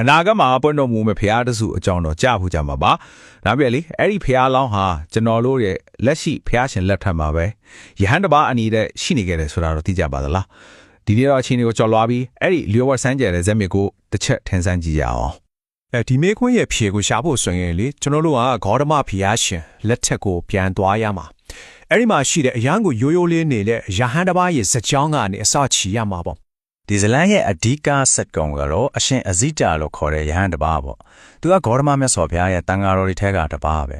အနာဂတ်မှာပွင့်တော်မူမဲ့ဖျားတစုအကြောင်းတော့ကြားဖို့ကြမှာပါ။ဒါပြည့်လေအဲ့ဒီဖျားလောင်းဟာကျွန်တော်တို့ရဲ့လက်ရှိဖျားရှင်လက်ထက်မှာပဲယဟန်တပါအနေနဲ့ရှိနေခဲ့တယ်ဆိုတာတော့သိကြပါသလား။ဒီနေ့တော့အချင်းတွေကိုကြော်လွားပြီးအဲ့ဒီလျှော်ဝှက်စမ်းကြတဲ့ဇက်မြစ်ကိုတစ်ချက်ထင်ဆန်းကြည့်ရအောင်။ဒီမေခွန်းရဲ့ဖြေကိုရှာဖို့ဆိုရင်လေကျွန်တော်တို့ကဂေါတမဖျားရှင်လက်ထက်ကိုပြန်သွားရမှာ။အဲ့ဒီမှာရှိတဲ့အရန်ကိုရိုးရိုးလေးနေတဲ့ယဟန်တပါရဲ့ဇက်ကြောင်းကနေအစချီရမှာပေါ့ဒီဇလန်ရဲ့အဓိကစက်ကောင်ကတော့အရှင်အဇိတာလို့ခေါ်တဲ့ယဟန်တပါးပေါ့သူကဂေါတမမြတ်စွာဘုရားရဲ့တန်ဃာတော်တွေထဲကတပါးပဲ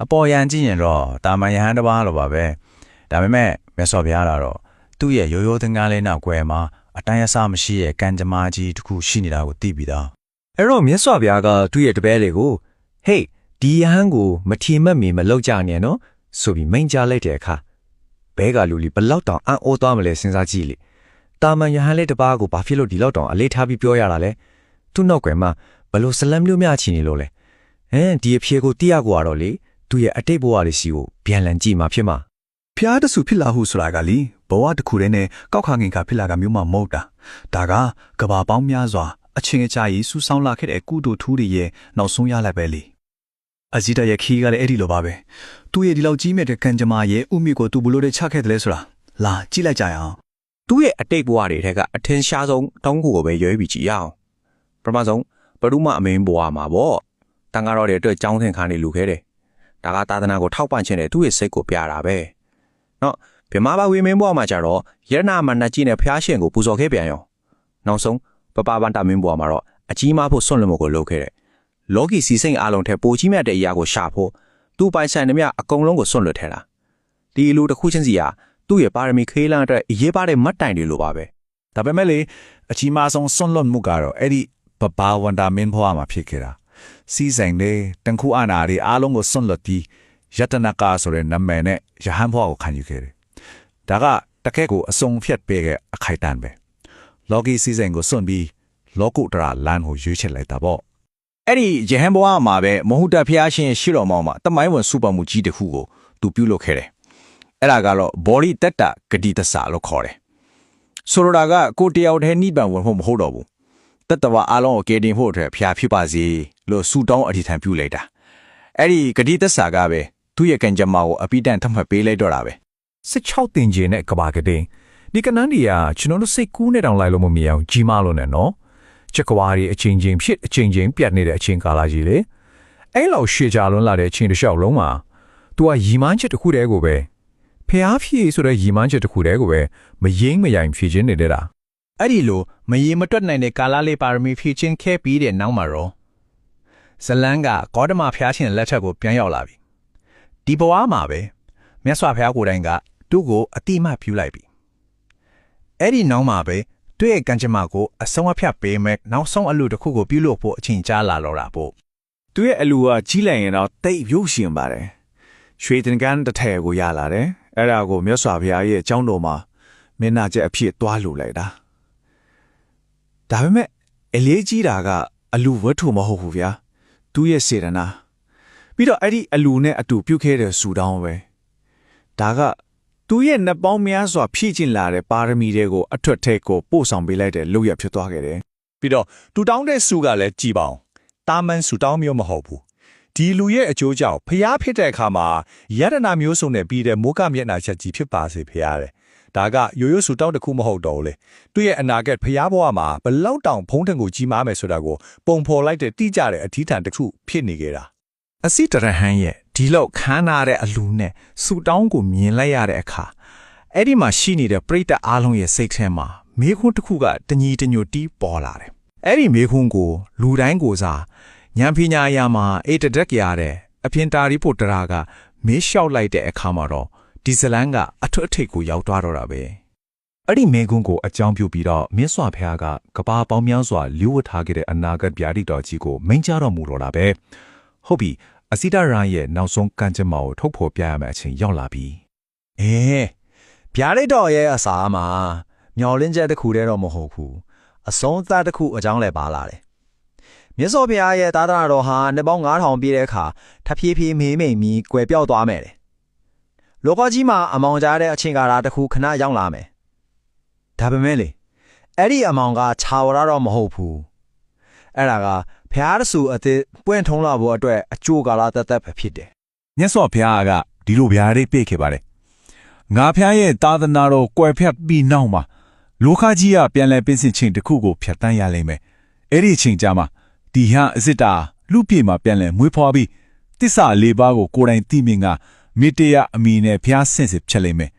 အပေါ်ယံကြည့်ရင်တော့တာမန်ယဟန်တပါးလိုပါပဲဒါပေမဲ့မြတ်စွာဘုရားကတော့သူ့ရဲ့ရိုးရိုးသင်္ကန်းလေးနောက်ွယ်မှာအတိုင်းအဆမရှိရဲ့ကံကြမ္မာကြီးတစ်ခုရှိနေတာကိုသိပြီးသားအဲ့တော့မြတ်စွာဘုရားကသူ့ရဲ့တပည့်တွေကိုဟေးဒီယဟန်ကိုမထီမဲ့မီမလောက်ကြနဲ့နော်ဆိုပြီးမိန့်ကြားလိုက်တဲ့အခါဘဲကလူလီဘလောက်တောင်အံ့ဩသွားမလဲစဉ်းစားကြည့်လေတာမန်ယဟန်လေးတပါးကိုဘာဖြစ်လို့ဒီလောက်တောင်အလေးထားပြီးပြောရတာလဲသူ့နောက်ကွယ်မှာဘလို့ဆလမ်မျိုးများချီနေလို့လဲဒီအဖြေကိုတိရကိုကတော့လေသူ့ရဲ့အတိတ်ဘဝလေးစီကိုပြန်လည်ကြည့်မှာဖြစ်မှာဖျားတဆူဖြစ်လာဟုဆိုတာကလေဘဝတစ်ခုတည်းနဲ့ကောက်ခါငင်ခါဖြစ်လာကမျိုးမှမဟုတ်တာဒါကကဘာပေါင်းများစွာအချင်းအချာကြီးစူးစောင်းလာခဲ့တဲ့ကုသိုလ်ထူးတွေရဲ့နောက်ဆုံးရလိုက်ပဲလေအဇိတရဲ့ခီးကလည်းအဲ့ဒီလိုပါပဲသူ့ရဲ့ဒီလောက်ကြီးမြတ်တဲ့ကံကြမ္မာရဲ့ဥမိကိုသူဘလို့တဲ့ချခဲ့တယ်လဲဆိုတာလာကြည့်လိုက်ကြရအောင်သူ့ရဲ့အတိတ်ဘဝတွေထဲကအထင်ရှားဆုံးတောင်းကိုပဲရွေးပြီးကြည့်ရအောင်ပထမဆုံးဘရုမအမင်းဘဝမှာပေါ့တန်ဃာတော်တွေအတွက်ကြောင်းထင်ခါနေလူခဲ့တယ်ဒါကသာသနာကိုထောက်ပံ့ခြင်းနဲ့သူ့ရဲ့စိတ်ကိုပြတာပဲနော်ဗမာဘဝေမင်းဘဝမှာကျတော့ယရနာမဏကြီးနဲ့ဖျားရှင်ကိုပူဇော်ခဲ့ပြန်ရောနောက်ဆုံးပပဗန္တမင်းဘဝမှာတော့အကြီးမားဖို့စွန့်လွတ်မှုကိုလုပ်ခဲ့တယ်လောကီစီစိတ်အားလုံးထဲပိုကြီးမြတ်တဲ့အရာကိုရှာဖို့သူ့ပိုင်ဆိုင်သမျှအကုန်လုံးကိုစွန့်လွတ်ထဲတာဒီလူတစ်ခုချင်းစီဟာသူ့ရဲ့ပါရမီခေးလန်းအတွက်ရေးပါတဲ့မတ်တိုင်တွေလိုပါပဲဒါပေမဲ့လေအကြီးမားဆုံးစွန့်လွတ်မှုကတော့အဲ့ဒီပပဝန္တာမင်းဘဝမှာဖြစ်ခဲ့တာစီးဆိုင်လေတန်ခုအာနာတွေအားလုံးကိုစွန့်လွတ်ပြီးယတနာကာဆိုတဲ့နာမည်နဲ့ယဟန်ဘဝကိုခံယူခဲ့တယ်ဒါကတကယ့်ကိုအစုံဖြတ်ပေးတဲ့အခိုက်အတန့်ပဲလောကီစီးဆိုင်ကိုစွန့်ပြီးလောကုတ္တရာလမ်းကိုရွေးချယ်လိုက်တာပေါ့အဲ့ဒီယဟန်ဘဝမှာပဲမဟုတ်တဖျားရှင်ရှိတော်မောင်မှာတမိုင်းဝင်စူပါမှုကြီးတစ်ခုကိုသူပြုလုပ်ခဲ့တယ်အဲ့ဒါကတော့ဘော်ဒီတက်တာဂတိတဆာလို့ခေါ်တယ်ဆိုလိုတာကကိုတယောက်တည်းနိဗ္ဗာန်ဝင်ဖို့မဟုတ်တော့ဘူးတတဝအားလုံးကိုကယ်တင်ဖို့အတွက်ဖျားဖြစ်ပါစေလို့ဆုတောင်းအဓိဌာန်ပြုလိုက်တာအဲ့ဒီဂတိတဆာကပဲသူ့ရဲ့ကံကြမ္မာကိုအပိတန်ထမှတ်ပေးလိုက်တော့တာပဲ16တင်ကျင်နဲ့ကဘာကတဲ့ဒီကနန်းဒီကကျွန်တော်တို့စိတ်ကူးနဲ့တောင်လိုက်လို့မမြင်အောင်ကြီးမားလို့နဲ့နော်ချက်ကွာရီအချင်းချင်းဖြစ်အချင်းချင်းပြတ်နေတဲ့အချင်းကာလာကြီးလေအဲ့လောက်ရှေ့ကြလွန်းလာတဲ့အချင်းတစ်လျှောက်လုံးမှာသူကရီမန်းချက်တစ်ခုတည်းကိုပဲဖျားဖြည့်ဆိုတဲ့ရီမန်းချက်တစ်ခုတည်းကိုပဲမယိမ့်မယိုင်ဖြည့်ခြင်းနေတဲ့တာအဲ့ဒီလိုမရေမတွက်နိုင်တဲ့ကာလလေးပါရမီဖြည့်ခြင်းခဲပြီးတဲ့နောက်မှာတော့ဇလန်းကဂေါတမဖျားရှင်လက်ထက်ကိုပြန်ရောက်လာပြီဒီဘဝမှာပဲမြတ်စွာဘုရားကိုယ်တိုင်ကသူ့ကိုအတိမပြုလိုက်ပြီအဲ့ဒီနောက်မှာပဲသူ့ရဲ့ကံကြမ္မာကိုအဆုံးအဖြတ်ပေးမဲ့နောက်ဆုံးအလူတစ်ခုကိုပြုလုပ်ဖို့အချိန်ကြာလာတော့တာပေါ့သူ့ရဲ့အလူကကြီးလိုက်ရင်တော့တိတ်ရုပ်ရှင်ပါတယ်ရွှေတင်ကန်းတစ်ထည်ကိုရလာတယ်အဲ့ဒါကိုမြတ်စွာဘုရားရဲ့အကြောင်းတော်မှာမင်းနာချက်အဖြစ်သွားလို့လိုက်တာဒါပေမဲ့အလေးကြီးတာကအလူဝတ္ထုမဟုတ်ဘူးဗျာသူ့ရဲ့စေတနာပြီးတော့အဲ့ဒီအလူနဲ့အတူပြုခဲ့တဲ့ဆူတောင်းပဲဒါကသူ့ရဲ့နှစ်ပေါင်းများစွာဖြည့်ကျင့်လာတဲ့ပါရမီတွေကိုအထွတ်ထဲကိုပို့ဆောင်ပေးလိုက်တဲ့လုပ်ရဖြစ်သွားခဲ့တယ်ပြီးတော့သူတောင်းတဲ့ဆူကလည်းကြည်ပါအောင်တာမန်ဆူတောင်းမျိုးမဟုတ်ဘူးဒီလူရဲ့အကျိုးကြောင့်ဖျားဖြစ်တဲ့အခါမှာယတနာမျိုးစုံနဲ့ပြီးတဲ့မိုးကမျက်နှာချက်ကြီးဖြစ်ပါစေဖျားတယ်ဒါကရိုးရိုးဆူတောင်းတစ်ခုမဟုတ်တော့ဘူးလေသူ့ရဲ့အနာဂတ်ဖျားဘဝမှာဘလောက်တောင်ဖုံးထင်ကိုကြီးမားမယ်ဆိုတာကိုပုံဖော်လိုက်တဲ့တိကျတဲ့အထီးထန်တစ်ခုဖြစ်နေကြတာအစိတရဟန်ရဲ့ဒီလောက်ခမ်းနားတဲ့အလူနဲ့ဆူတောင်းကိုမြင်လိုက်ရတဲ့အခါအဲ့ဒီမှာရှိနေတဲ့ပရိသတ်အားလုံးရဲ့စိတ်ထဲမှာမေခွန်းတစ်ခုကတညီတညွတ်တီးပေါ်လာတယ်အဲ့ဒီမေခွန်းကိုလူတိုင်းကိုစားဉာဏ်ပညာအရာမှာအေတတက်ရတဲ့အပြင်တာရီဖို့တရာကမေးလျှောက်လိုက်တဲ့အခါမှာတော့ဒီဇလန်းကအထွတ်အထိပ်ကိုရောက်သွားတော့တာပဲအဲ့ဒီမေခွန်းကိုအကြောင်းပြုပြီးတော့မြတ်စွာဘုရားကကဘာပေါင်းများစွာလျှို့ဝှက်ထားခဲ့တဲ့အနာဂတ်ဗျာဒိတော်ကြီးကိုမိန့်ကြားတော်မူတော့တာပဲဟုတ်ပြီအစိတရရဲ့နောက်ဆုံးကံကြမ္မာကိုထုတ်ဖော်ပြရမယ့်အချိန်ရောက်လာပြီဗျာဒိတော်ရဲ့အစာမှာမျောလင်းချက်တစ်ခုတည်းတော့မဟုတ်ဘူးအဆုံးသတ်တစ်ခုအကြောင်းလည်းပါလာတယ်မြတ်စွာဘုရားရဲ့သာသနာတော်ဟာနှစ်ပေါင်း9000ပြည့်တဲ့အခါထဖြည်းဖြည်းမေးမိန်ပြီးကွယ်ပြောက်သွားမယ်လောကကြီးမှာအမောင်ကြားတဲ့အချိန်ကာလတစ်ခုခဏရောက်လာမယ်ဒါပေမဲ့လေအဲ့ဒီအမောင်ကခြာဝရတော့မဟုတ်ဘူး အဲ့ဒါကဖျားတဆူအသစ်ပွင့်ထုံးလာဖို့အတွက်အကျိုးကာလသက်သက်ပဲဖြစ်တယ် မြတ်စွာဘုရားကဒီလိုဗျာဒိတ်ပေးခဲ့ပါတယ်ငါဖျားရဲ့သာသနာတော်ကွယ်ဖြတ်ပြီးနောက်မှာလောကကြီးကပြန်လဲပြင်ဆင်ခြင်းတစ်ခုကိုဖြတ်တန်းရလိမ့်မယ်အဲ့ဒီအချိန်ကြာမှာဒီဟန်အစ်တာလူပြေမှာပြန်လဲမွေးဖွားပြီးတစ္ဆာ၄ပါးကိုကိုယ်တိုင်သိမြင်ကမေတ္တရာအမိနဲ့ဘုရားဆင့်စစ်ဖြစ်လိမ့်မယ်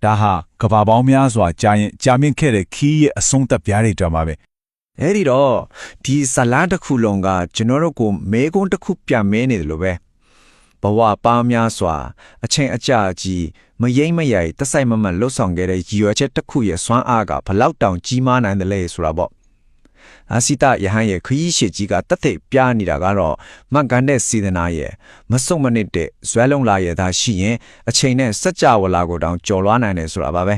ဒါဟာကဘာပေါင်းများစွာကြာမြင့်ခဲ့တဲ့ခီးရဲ့အဆုံးသက်ဗျာဒိတ်တော်မှာပဲ အဲ့ဒီတော့ဒီဇလန်းတစ်ခုလုံးကကျွန်တော်တို့ကိုမဲကုန်းတစ်ခုပြန်မဲနေတယ်လို့ပဲဘဝပါများစွာအချိန်အကြာကြီးမယိမ့်မရိုက်တစိုက်မမတ်လှုပ်ဆောင်ခဲ့တဲ့ရည်ရွယ်ချက်တစ်ခုရဲ့စွမ်းအားကဘလောက်တောင်ကြီးမားနိုင်တယ်လဲဆိုတာပေါ့အာစီတာယဟန်ရဲ့ခရီးရှည်ကြီးကတက်တဲ့ပြားနေတာကတော့မှန်ကန်တဲ့စေတနာရဲ့မစုံမနစ်တဲ့ဇွဲလုံးလာရဲ့သာရှိရင်အချိန်နဲ့စัจ java လာကိုတောင်ကြော်လွားနိုင်တယ်ဆိုတာပါပဲ